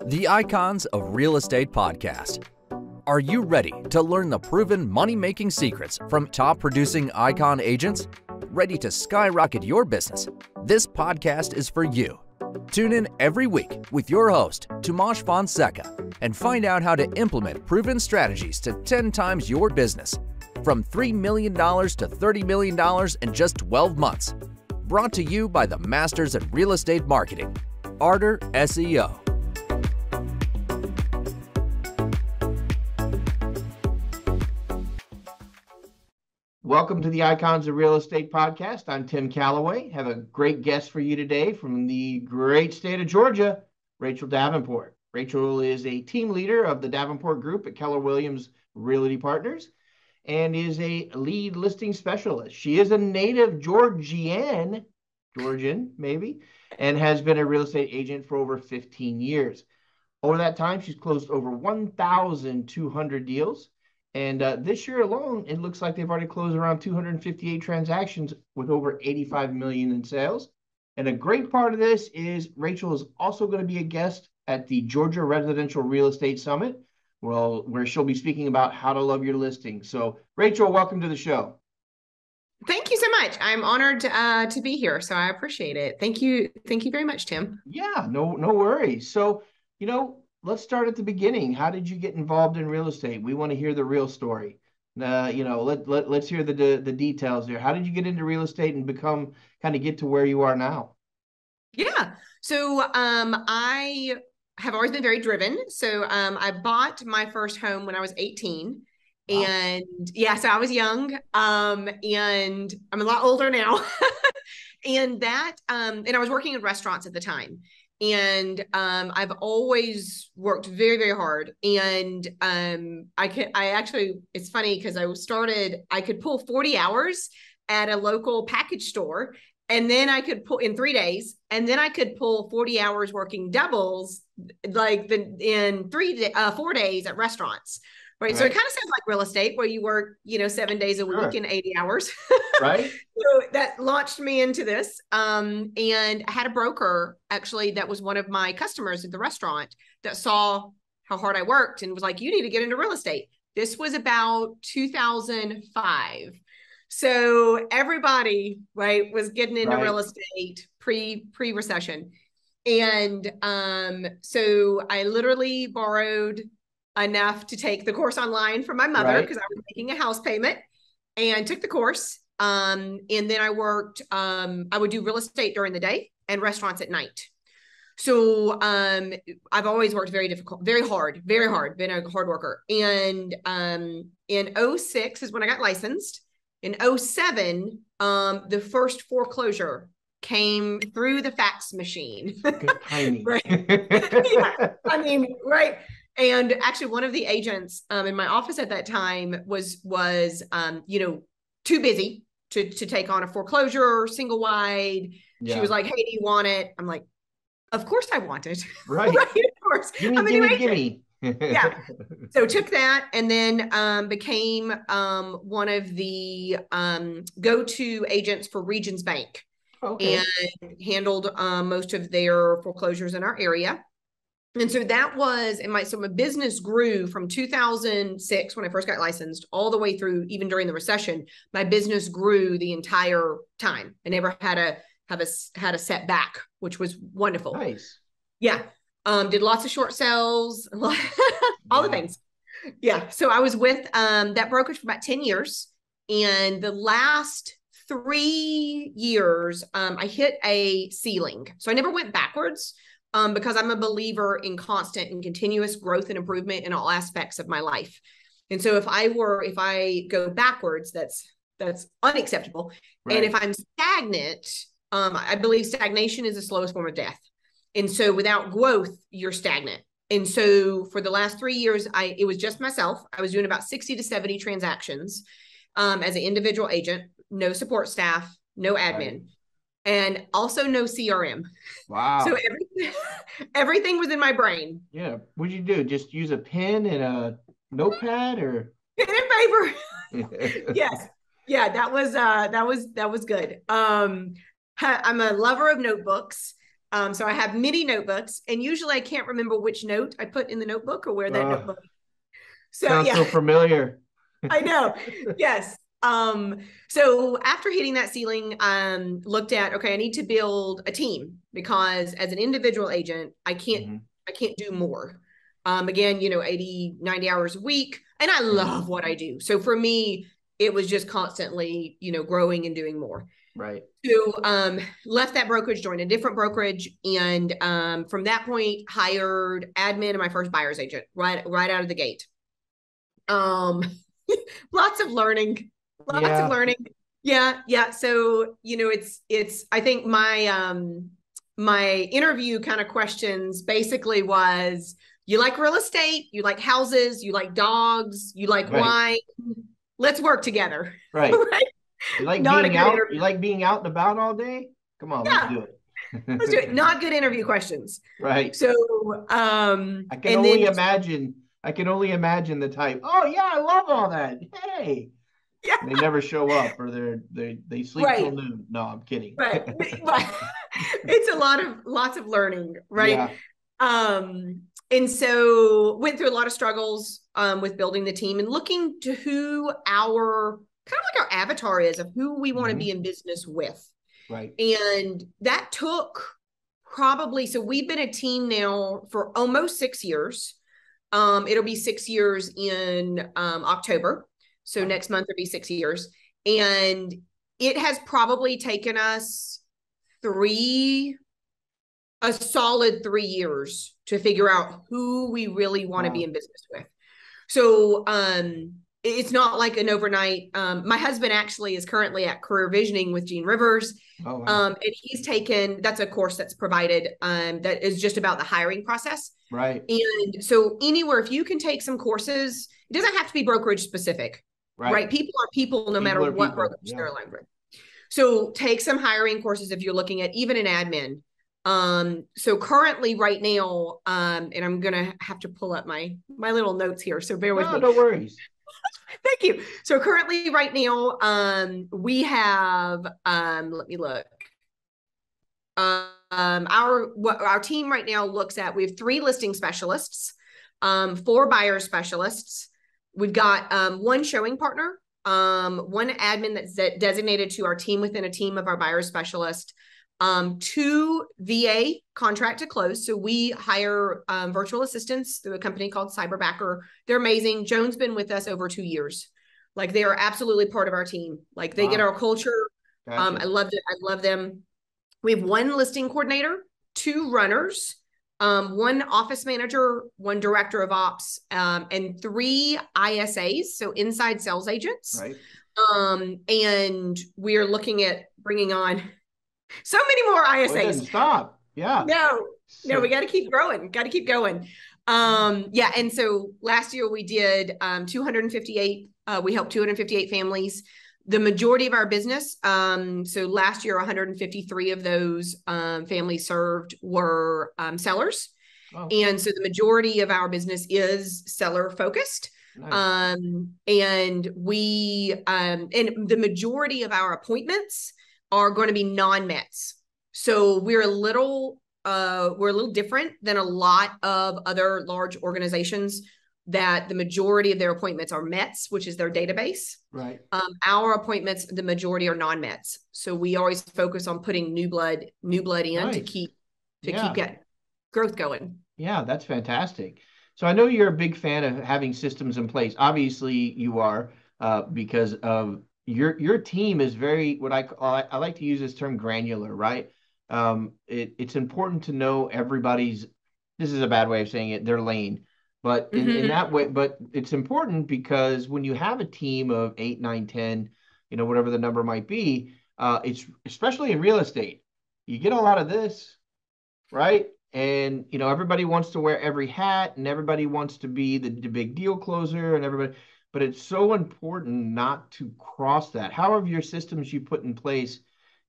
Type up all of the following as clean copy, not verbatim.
The Icons of Real Estate Podcast. Are you ready to learn the proven money-making secrets from top-producing Icon agents? Ready to skyrocket your business? This podcast is for you. Tune in every week with your host, Tomasz Fonseca, and find out how to implement proven strategies to 10 times your business. From $3 million to $30 million in just 12 months. Brought to you by the Masters in Real Estate Marketing, Arter SEO. Welcome to the Icons of Real Estate Podcast. I'm Tim Calloway. Have a great guest for you today from the great state of Georgia, Rachel Davenport. Rachel is a team leader of the Davenport Group at Keller Williams Realty Partners and is a lead listing specialist. She is a native Georgian maybe, and has been a real estate agent for over 15 years. Over that time, she's closed over 1,200 deals. And this year alone, it looks like they've already closed around 258 transactions with over 85 million in sales. And a great part of this is Rachel is also going to be a guest at the Georgia Residential Real Estate Summit, where she'll be speaking about how to love your listing. So Rachel, welcome to the show. Thank you so much. I'm honored to be here. So I appreciate it. Thank you. Thank you very much, Tim. Yeah, no worries. So, let's start at the beginning. How did you get involved in real estate? We want to hear the real story. Let's hear the details there. How did you get into real estate and get to where you are now? Yeah. So I have always been very driven. So I bought my first home when I was 18. Wow. And yeah, so I was young, and I'm a lot older now. And I was working in restaurants at the time. And I've always worked very, very hard. And it's funny because I could pull 40 hours at a local package store. And then I could pull in 3 days. And then I could pull 40 hours working doubles in 4 days at restaurants. Right. So it kind of sounds like real estate where you work, 7 days a week and 80 hours. Right. So that launched me into this. And I had a broker actually that was one of my customers at the restaurant that saw how hard I worked and was like, you need to get into real estate. This was about 2005. So everybody, right, was getting into real estate pre-recession. And so I literally borrowed enough to take the course online from my mother because I was making a house payment, and took the course. And then I worked, I would do real estate during the day and restaurants at night. So I've always worked very hard, been a hard worker. And in 2006 is when I got licensed. In 2007, the first foreclosure came through the fax machine. Good timing. Right. Yeah. I mean, right. And actually one of the agents in my office at that time was too busy to take on a foreclosure single wide. Yeah. She was like, hey, do you want it? I'm like, of course I want it. Right. Right, of course. Gimme. Yeah. So took that and then became one of the go-to agents for Regions Bank. Okay. And handled most of their foreclosures in our area. And so that was so my business grew from 2006 when I first got licensed all the way through, even during the recession. My business grew the entire time. I never had a setback, which was wonderful. Nice. Yeah. Did lots of short sales, all the things. Yeah. So I was with that brokerage for about 10 years. And the last 3 years, I hit a ceiling. So I never went backwards. Because I'm a believer in constant and continuous growth and improvement in all aspects of my life. And so if I go backwards, that's unacceptable. Right. And if I'm stagnant, I believe stagnation is the slowest form of death. And so without growth, you're stagnant. And so for the last 3 years, it was just myself. I was doing about 60 to 70 transactions as an individual agent, no support staff, no admin. Right. And also no CRM. Wow. So everything was in my brain. Yeah. What'd you do? Just use a pen and a notepad or? Pen and paper. Yes. Yeah, that was good. I'm a lover of notebooks. So I have many notebooks, and usually I can't remember which note I put in the notebook or where that notebook. So sounds so familiar. I know. Yes. So after hitting that ceiling, looked at, okay, I need to build a team, because as an individual agent, I can't do more. Again, 80, 90 hours a week. And I love what I do. So for me, it was just constantly, growing and doing more. Right. So left that brokerage, joined a different brokerage. And from that point, hired admin and my first buyer's agent right out of the gate. Lots of learning. Yeah. So, it's, I think my interview kind of questions basically was, you like real estate, you like houses, you like dogs, you like wine, let's work together. Right. Right? You like being out? You like being out and about all day? Come on, let's do it. Let's do it. Not good interview questions. Right. So, I can only imagine the type. Oh yeah, I love all that. Hey. Yeah. They never show up, or they sleep till noon. No, I'm kidding. Right. It's lots of learning, right? Yeah. And so went through a lot of struggles with building the team and looking to who our avatar is, of who we want to be in business with. Right. And that took probably, so we've been a team now for almost 6 years. It'll be 6 years in October. So next month it'll be 6 years. And it has probably taken us a solid 3 years to figure out who we really want to be in business with. So it's not like an overnight. My husband actually is currently at Career Visioning with Gene Rivers. Oh, wow. And he's taken, that's a course that's provided that is just about the hiring process. Right. And so anywhere, if you can take some courses, it doesn't have to be brokerage specific. Right. People are people no matter what brokerage they're aligned with. So take some hiring courses if you're looking at even an admin. So currently right now, and I'm going to have to pull up my little notes here. So bear with me. No worries. Thank you. So currently right now, we have, let me look. Our team right now looks at, we have 3 listing specialists, 4 buyer specialists. We've got, 1 showing partner, 1 admin that's designated to our team within a team of our buyer specialist, 2 VA contract to close. So we hire virtual assistants through a company called Cyberbacker. They're amazing. Joan's been with us over 2 years. Like, they are absolutely part of our team. Like, they get our culture. Gotcha. I loved it. I love them. We have 1 listing coordinator, 2 runners, 1 office manager, 1 director of ops, and 3 ISAs, so inside sales agents. Right. And we're looking at bringing on so many more ISAs. Well, it doesn't stop. Yeah. No, we got to keep growing. Got to keep going. Yeah. And so last year we did 258. We helped 258 families. The majority of our business, so last year, 153 of those families served were sellers. Oh. And so the majority of our business is seller focused. Nice. And we, and the majority of our appointments are going to be non-Mets. So we're a little different than a lot of other large organizations that the majority of their appointments are Mets, which is their database. Right. Our appointments, the majority are non-Mets. So we always focus on putting new blood in nice. to keep growth going. Yeah, that's fantastic. So I know you're a big fan of having systems in place. Obviously you are, because of your team is very, what I like to use this term, granular, right? It's important to know everybody's, this is a bad way of saying it, their lane. But in that way, but it's important because when you have a team of 8, 9, 10, whatever the number might be, it's especially in real estate, you get a lot of this, right? And, everybody wants to wear every hat and everybody wants to be the big deal closer and everybody, but it's so important not to cross that. How have your systems you put in place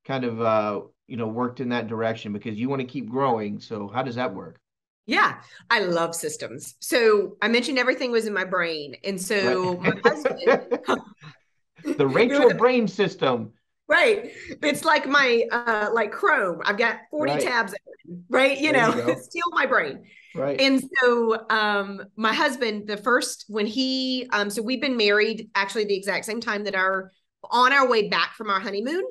kind of, worked in that direction? Because you want to keep growing. So how does that work? Yeah, I love systems. So I mentioned everything was in my brain. And so my husband, the Rachel brain system. Right. It's like my like Chrome. I've got 40 tabs open, right? You know, steal my brain. Right. And so my husband, the first when he so we've been married actually the exact same time that on our way back from our honeymoon,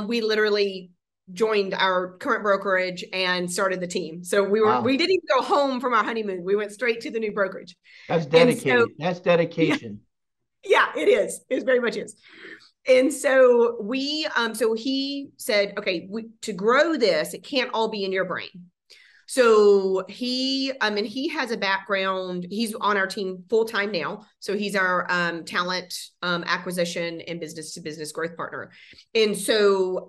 we literally joined our current brokerage and started the team. So we didn't even go home from our honeymoon. We went straight to the new brokerage. That's dedicated. That's dedication. Yeah, it is. It very much is. And so so he said, okay, to grow this, it can't all be in your brain. So he has a background. He's on our team full time now. So he's our talent acquisition and business to business growth partner. And so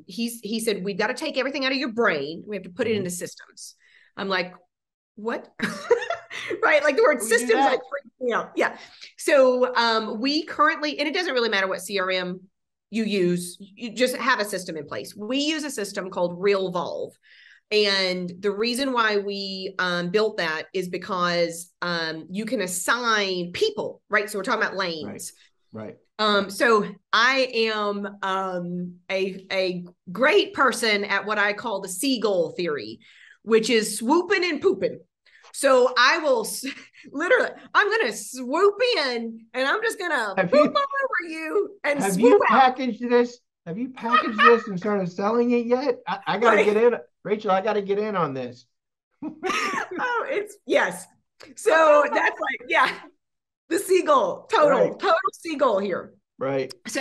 he said, we've got to take everything out of your brain. We have to put it into systems. I'm like, what? Right. Like the word systems, like, yeah. So we currently, and it doesn't really matter what CRM you use, you just have a system in place. We use a system called RealVolve. And the reason why we built that is because you can assign people, right? So we're talking about lanes. Right. So I am a great person at what I call the Seagull Theory, which is swooping and pooping. So I will literally, I'm going to swoop in and I'm just going to poop all over you and have swoop you out. packaged this? Have you packaged this and started selling it yet? I got to get in. Rachel, I got to get in on this. Yes. So that's like, the seagull, total seagull here. Right. So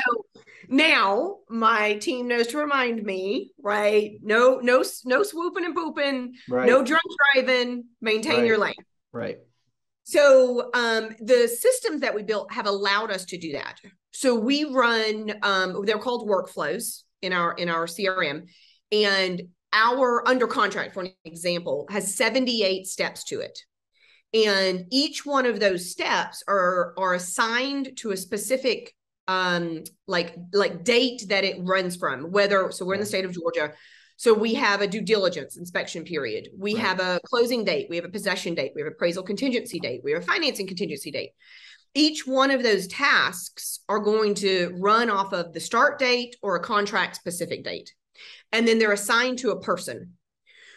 now my team knows to remind me, right? No swooping and pooping, no drunk driving, maintain your lane. Right. So the systems that we built have allowed us to do that. So we run, they're called workflows in our CRM, and our under contract, for an example, has 78 steps to it. And each one of those steps are assigned to a specific like date that it runs from, so we're in the state of Georgia. So we have a due diligence inspection period. We have a closing date. We have a possession date. We have appraisal contingency date. We have a financing contingency date. Each one of those tasks are going to run off of the start date or a contract specific date. And then they're assigned to a person.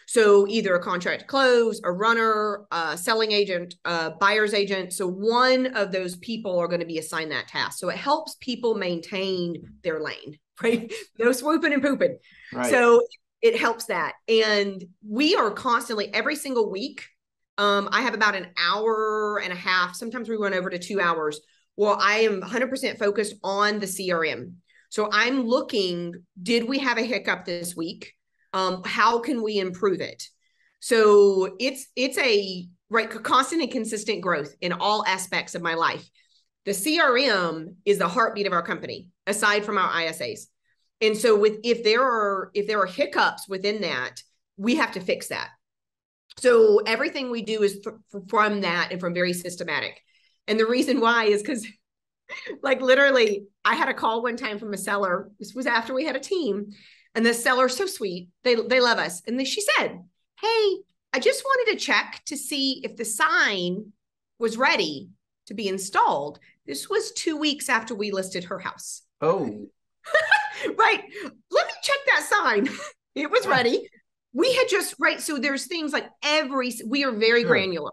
So either a contract close, a runner, a selling agent, a buyer's agent. So one of those people are going to be assigned that task. So it helps people maintain their lane, right? No swooping and pooping. Right. So it helps that. And we are constantly, every single week, I have about an hour and a half. Sometimes we run over to 2 hours. Well, I am 100% focused on the CRM. So I'm looking, did we have a hiccup this week? How can we improve it? So it's a constant and consistent growth in all aspects of my life. The CRM is the heartbeat of our company, aside from our ISAs. And so if there are hiccups within that, we have to fix that. So everything we do is from that and from very systematic. And the reason why is because like literally I had a call one time from a seller. This was after we had a team. And the seller's so sweet. They love us. And she said, hey, I just wanted to check to see if the sign was ready to be installed. This was 2 weeks after we listed her house. Oh. Right. Let me check that sign. It was ready. We had just, so there's things like we are very granular.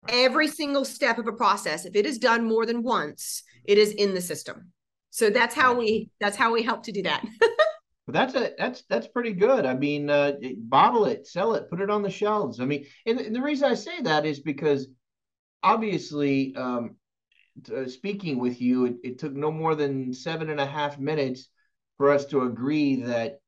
Every single step of a process, if it is done more than once, it is in the system. So that's how we help to do that. But that's pretty good. I mean, bottle it, sell it, put it on the shelves. I mean, and the reason I say that is because obviously, speaking with you, it took no more than 7.5 minutes for us to agree that,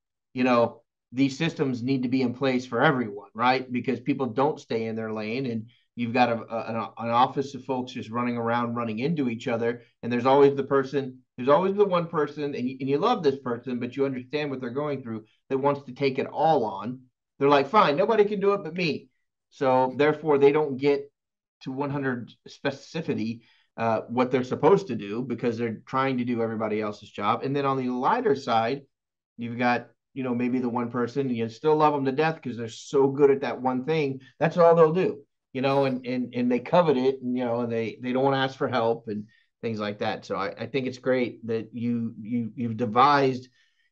these systems need to be in place for everyone, right? Because people don't stay in their lane, and you've got an office of folks just running around, running into each other, and there's always the one person, and you love this person, but you understand what they're going through, that wants to take it all on. They're like, fine, nobody can do it but me. So therefore, they don't get to 100 specificity what they're supposed to do because they're trying to do everybody else's job. And then on the lighter side, you've got, maybe the one person, you still love them to death because they're so good at that one thing. That's all they'll do, and they covet it, and, and they don't want to ask for help. And things like that. So I think it's great that you've devised,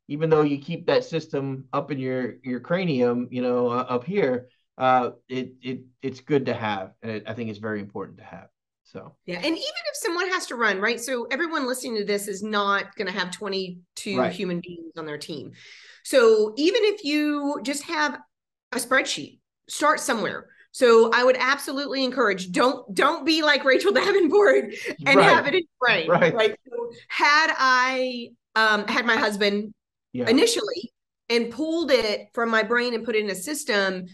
even though you keep that system up in your cranium, up here, it's good to have, and I think it's very important to have. So yeah, and even if someone has to run, right? So everyone listening to this is not going to have 22 human beings on their team. So even if you just have a spreadsheet, start somewhere. So I would absolutely encourage, don't be like Rachel Davenport and have it in your brain, right? So had I had my husband initially and pulled it from my brain and put it in a system,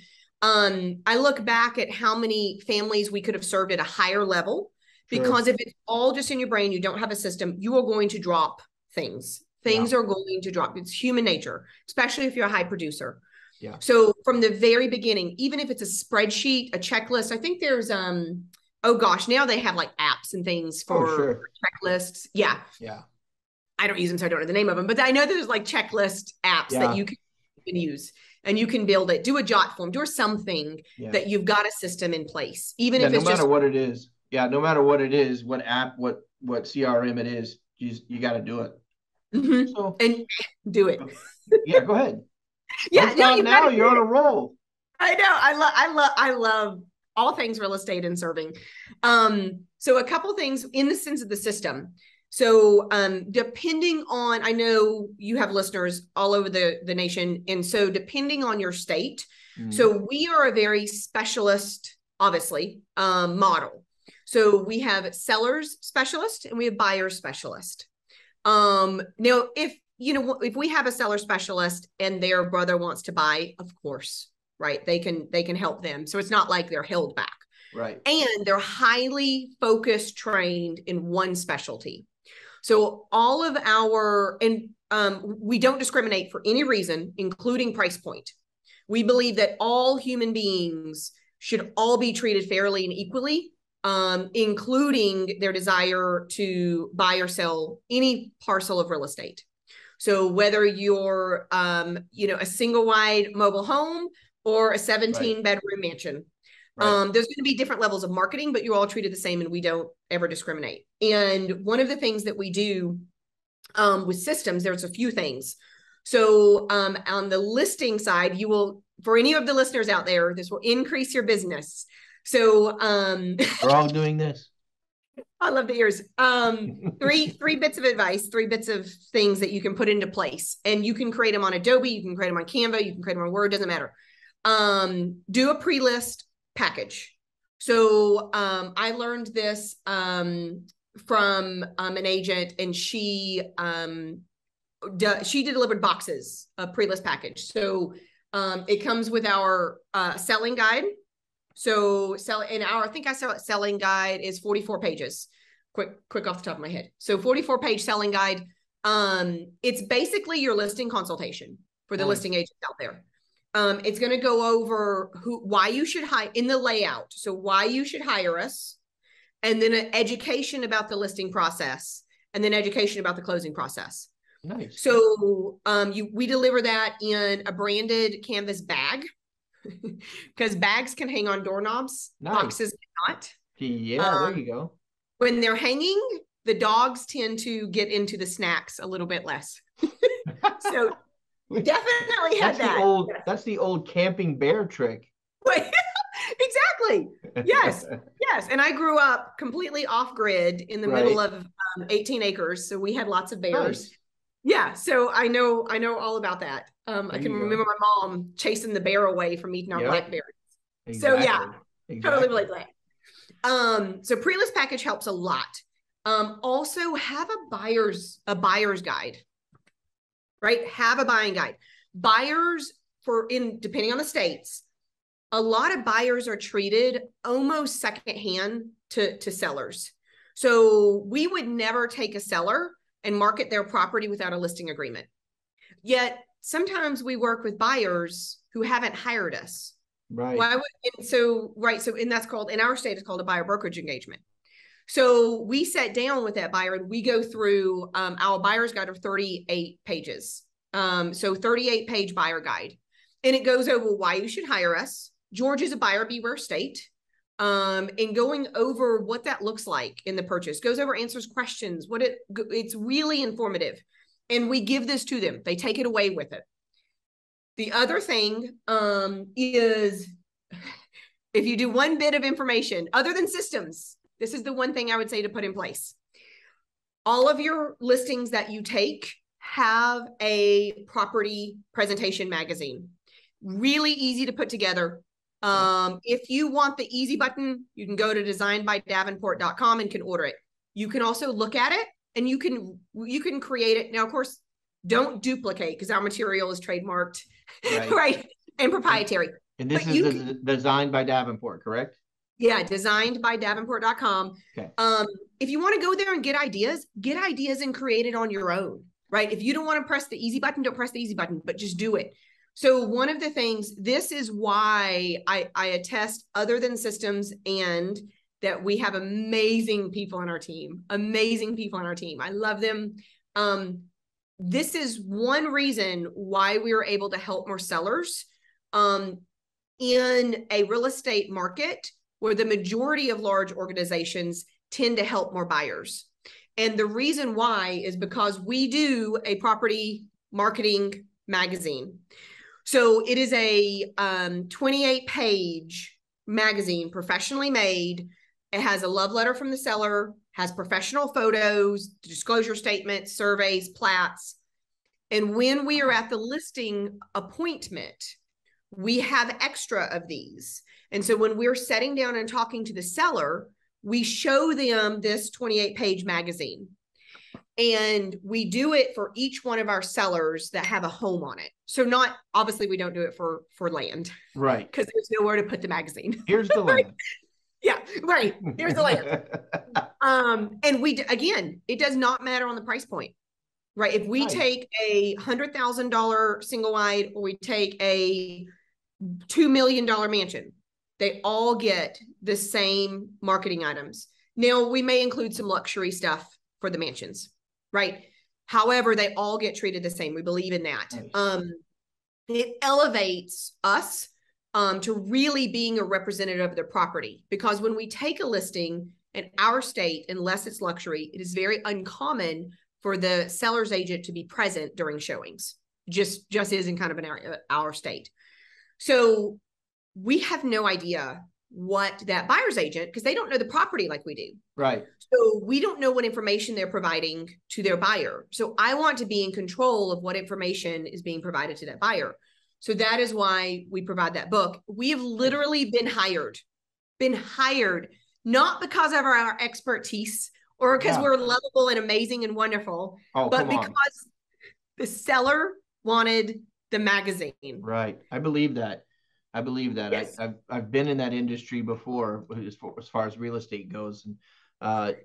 I look back at how many families we could have served at a higher level, because if it's all just in your brain, you don't have a system, you are going to drop things. Things are going to drop. It's human nature, especially if you're a high producer. Yeah. So from the very beginning, even if it's a spreadsheet, a checklist, I think there's, oh gosh, now they have like apps and things for checklists. Yeah. Yeah. I don't use them, so I don't know the name of them, but I know there's like checklist apps that you can use, and you can build it, do a jot form, do something that you've got a system in place, even if it's no matter what it is. Yeah. No matter what it is, what app, what CRM it is, you got to do it. Mm-hmm. So, and do it. Yeah, go ahead. Yeah, now you're on a roll. I know. I love all things real estate and serving. So a couple things in the sense of the system. So depending on, I know you have listeners all over the nation, and so depending on your state, so we are a very specialist, obviously, model. So we have sellers specialist and we have buyers specialist. Now, if we have a seller specialist and their brother wants to buy, of course, right, they can help them. So it's not like they're held back. Right. And they're highly focused, trained in one specialty. So all of we don't discriminate for any reason, including price point. We believe that all human beings should all be treated fairly and equally, including their desire to buy or sell any parcel of real estate. So whether you're, a single wide mobile home or a 17 bedroom mansion, there's going to be different levels of marketing, but you're all treated the same, and we don't ever discriminate. And one of the things that we do with systems, there's a few things. So on the listing side, you will, for any of the listeners out there, this will increase your business. So we're all doing this. I love the ears. Three bits of advice, 3 bits of things that you can put into place, and you can create them on Adobe, you can create them on Canva, you can create them on Word, doesn't matter. Do a pre-list package. So I learned this from an agent, and she delivered boxes, a pre-list package. So it comes with our selling guide. So I think I saw selling guide is 44 pages. Quick off the top of my head. So 44-page selling guide. It's basically your listing consultation for the listing agents out there. It's going to go over why you should hire in the layout. So why you should hire us, and then an education about the listing process, and then education about the closing process. Nice. So we deliver that in a branded canvas bag, because bags can hang on doorknobs. Nice. Boxes cannot. Yeah, there you go. When they're hanging, the dogs tend to get into the snacks a little bit less. So definitely had that. That's the old camping bear trick. Exactly. Yes. Yes. And I grew up completely off grid in the middle of 18 acres. So we had lots of bears. Nice. Yeah. So I know all about that. I can remember my mom chasing the bear away from eating our blackberries. Exactly. So yeah, totally relate to that. So pre-list package helps a lot. Also have a buyer's guide, right? Have a buying guide. Buyers depending on the states, a lot of buyers are treated almost secondhand to sellers. So we would never take a seller and market their property without a listing agreement. Yet sometimes we work with buyers who haven't hired us. Right. So that's called, in our state, it's called a buyer brokerage engagement. So we sat down with that buyer and we go through our buyer's guide of 38 pages. So 38-page buyer guide. And it goes over why you should hire us. Georgia's a buyer beware state. and going over what that looks like in the purchase, goes over, answers questions, it's really informative. And we give this to them. They take it away with it. The other thing is, if you do one bit of information other than systems, this is the one thing I would say to put in place. All of your listings that you take have a property presentation magazine. Really easy to put together. If you want the easy button, you can go to designedbydavenport.com and can order it. You can also look at it and you can create it. Now, of course, don't duplicate because our material is trademarked, right? And proprietary. And this is designed by Davenport, correct? Yeah, designedbydavenport.com. Okay. If you want to go there and get ideas and create it on your own, right? If you don't want to press the easy button, don't press the easy button, but just do it. So one of the things, this is why I attest, other than systems, and that we have amazing people on our team, I love them. This is one reason why we were able to help more sellers in a real estate market where the majority of large organizations tend to help more buyers. And the reason why is because we do a property marketing magazine. So it is a 28-page magazine, professionally made. It has a love letter from the seller, has professional photos, disclosure statements, surveys, plats. And when we are at the listing appointment, we have extra of these. And so when we're sitting down and talking to the seller, we show them this 28-page magazine. And we do it for each one of our sellers that have a home on it. So not, obviously we don't do it for land. Right. Because there's nowhere to put the magazine. Here's the land. Yeah, right. Here's the land. And again, it does not matter on the price point, right? If we take a $100,000 single wide, or we take a $2 million mansion, they all get the same marketing items. Now, we may include some luxury stuff for the mansions, right? However, they all get treated the same. We believe in that. Nice. It elevates us to really being a representative of their property, because when we take a listing in our state, unless it's luxury, it is very uncommon for the seller's agent to be present during showings. Just is in kind of our state. So we have no idea what that buyer's agent, because they don't know the property like we do. Right. So we don't know what information they're providing to their buyer. So I want to be in control of what information is being provided to that buyer. So that is why we provide that book. We have literally been hired, not because of our expertise or because we're lovable and amazing and wonderful, but because the seller wanted the magazine. Right. I believe that. Yes. I've been in that industry before as far as real estate goes. And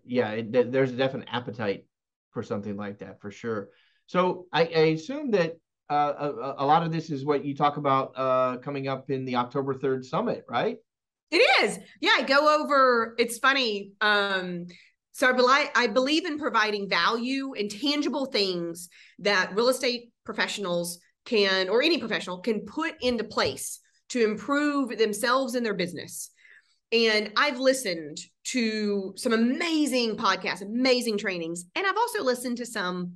there's a definite appetite for something like that for sure. So I assume that a lot of this is what you talk about coming up in the October 3rd summit, right? It is. Yeah, I go over, it's funny. So I believe in providing value and tangible things that real estate professionals can, or any professional can, put into place to improve themselves and their business. And I've listened to some amazing podcasts, amazing trainings, and I've also listened to some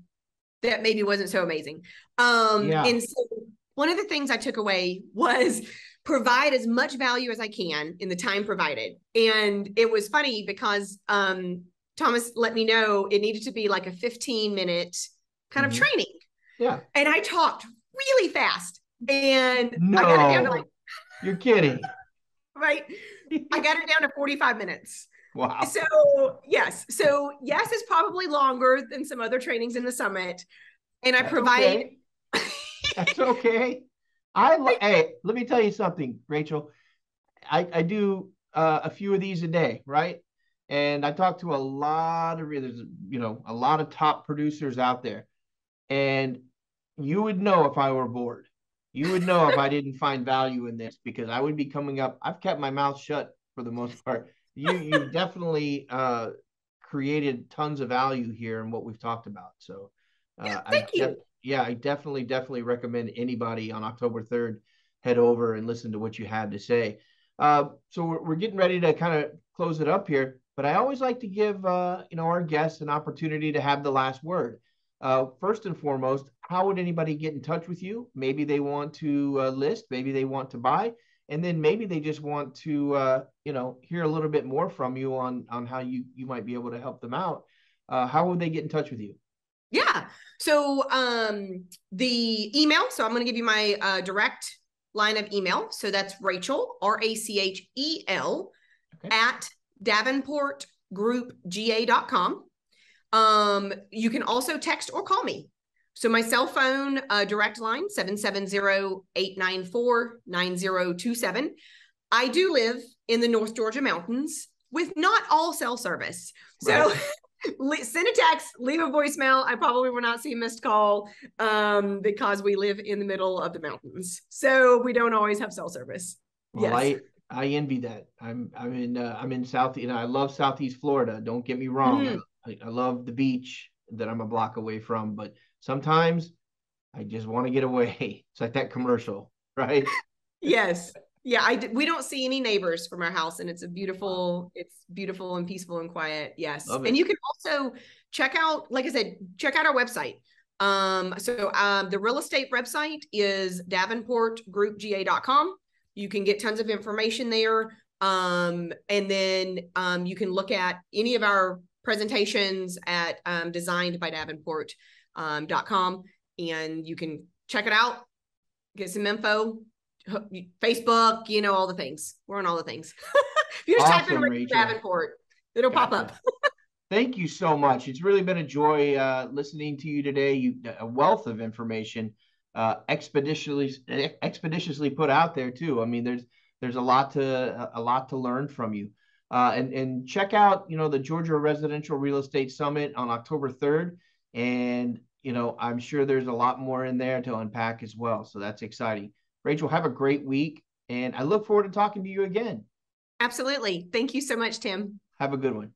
that maybe wasn't so amazing. And so one of the things I took away was provide as much value as I can in the time provided. And it was funny because Thomas let me know it needed to be like a 15-minute kind of training. Yeah. And I talked really fast. And no, I got it down to you're kidding. Right. I got it down to 45 minutes. Wow. So yes, it's probably longer than some other trainings in the summit. And I provide. Okay. That's okay. Hey, let me tell you something, Rachel. I do a few of these a day, right? And I talk to a lot of top producers out there. And you would know if I were bored. You would know if I didn't find value in this, because I would be coming up. I've kept my mouth shut for the most part. You've definitely created tons of value here in what we've talked about. So thank you. I definitely recommend anybody on October 3rd head over and listen to what you had to say. So we're getting ready to kind of close it up here, but I always like to give our guests an opportunity to have the last word. First and foremost, how would anybody get in touch with you? Maybe they want to list, maybe they want to buy, and then maybe they just want to hear a little bit more from you on how you might be able to help them out. How would they get in touch with you? Yeah. So the email, so I'm going to give you my direct line of email. So that's Rachel, Rachel, okay, at davenportgroupga.com. You can also text or call me. So my cell phone direct line, 770-894-9027. I do live in the North Georgia mountains with not all cell service. So send a text, leave a voicemail. I probably will not see a missed call because we live in the middle of the mountains. So we don't always have cell service. Well, yes. I envy that. I'm in South, I love Southeast Florida. Don't get me wrong. Mm-hmm. I love the beach that I'm a block away from, but sometimes I just want to get away. It's like that commercial, right? Yes. Yeah, we don't see any neighbors from our house, and it's beautiful and peaceful and quiet. Yes. And you can also check out, like I said, check out our website. The real estate website is davenportgroupga.com. You can get tons of information there. And then you can look at any of our presentations at designedbydavenport.com, and you can check it out, get some info. Facebook, all the things. We're on all the things. If you just type in Rachel Davenport, it'll pop up. Thank you so much. It's really been a joy listening to you today. A wealth of information, expeditiously put out there too. I mean, there's a lot to learn from you. And check out the Georgia Residential Real Estate Summit on October 3rd, and I'm sure there's a lot more in there to unpack as well. So that's exciting. Rachel, have a great week, and I look forward to talking to you again. Absolutely. Thank you so much, Tim. Have a good one.